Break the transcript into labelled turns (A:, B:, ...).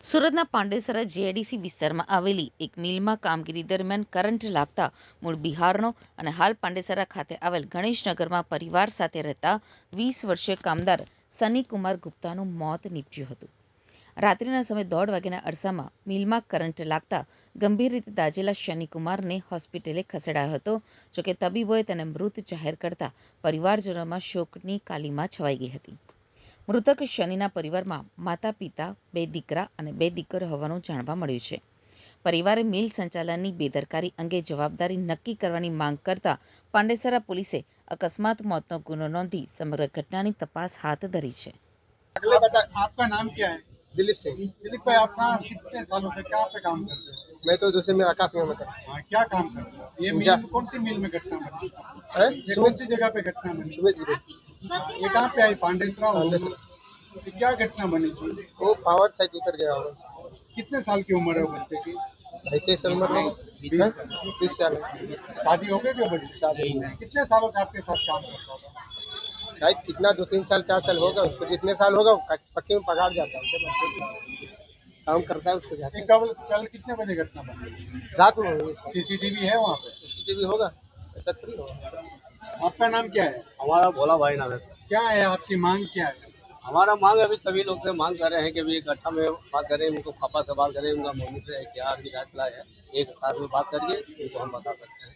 A: સુરતના પાંડેસરા જીઆઈડીસી વિસ્તારમાં આવેલી એક મિલમાં કામગીરી દરમિયાન કરંટ લાગતા મૂળ બિહારનો અને હાલ પાંડેસરા ખાતે આવેલ ગણેશનગરમાં પરિવાર સાથે રહેતા 20 વર્ષીય કામદાર સનીકુમાર ગુપ્તાનું મોત નીપજ્યું હતું. રાત્રિના સમયે 1:30 વાગ્યાના અરસામાં મિલમાં કરંટ લાગતા ગંભીર રીતે દાઝેલા શનિકુમારને હોસ્પિટલે ખસેડાયો હતો. જોકે તબીબોએ તેને મૃત જાહેર કરતા પરિવારજનોમાં શોકની કાલીમાં છવાઈ ગઈ હતી. મૃતક શનિના પરિવારમાં માતા પિતા, 2 દીકરા અને 2 દીકરીઓ હોવાનું જાણવા મળ્યું છે. પરિવારે મિલ સંચાલનની બેદરકારી અંગે જવાબદારી નક્કી કરવાની માંગ કરતા પાંડેસરા પોલીસે અકસ્માત મોતનો ગુનો નોંધી સમગ્ર ઘટનાની તપાસ હાથ ધરી છે.
B: आपका नाम क्या है?
C: दिलीप सिंह।
B: दिलीप भाई, आप कहाँ कितने सालों से क्या पे काम करते हो?
C: मैं तो दूसरे में आकाश में करता
B: हाँ, क्या काम करते हो? ये मिल
C: जा-
B: कौन सी मिल में घटना बनी?
C: है
B: ये कौन सी जगह पे घटना बनी?
C: सुमित गिरी
B: ये कहाँ पे आई? पांडेसरा?
C: पांडेसरा।
B: ये क्या घटना बनी थी?
C: वो पावर साइकिल पर गया होगा।
B: कितने साल की उम्र है वो बच्चे की?
C: 35 साल में 20 साल
B: शादी हो गई क्या बड़ी?
C: शादी।
B: कितने सालों से आपके साथ काम करता था?
C: शायद कितना 2-3 साल 4 साल होगा, उसको जितने साल होगा पक्के में पगार जाता है उसके बाद काम करता है उसको जाते
B: ये कब कल कितने बजे घटना बनी?
C: रात में हुई।
B: सीसीटीवी है वहाँ पे?
C: सीसीटीवी होगा, ऐसा थोड़ी होगा।
B: आपका नाम क्या है?
D: हमारा भोला भाई नाम है सर।
B: क्या है आपकी मांग क्या है?
D: हमारा मांग अभी सभी लोग से मांग कर रहे हैं कि अभी इकट्ठा में बात करें, उनको पापा से बात करें, उनका मम्मी से क्या अभी फैसला है, एक साथ में बात करिए, उनको हम बता सकते हैं।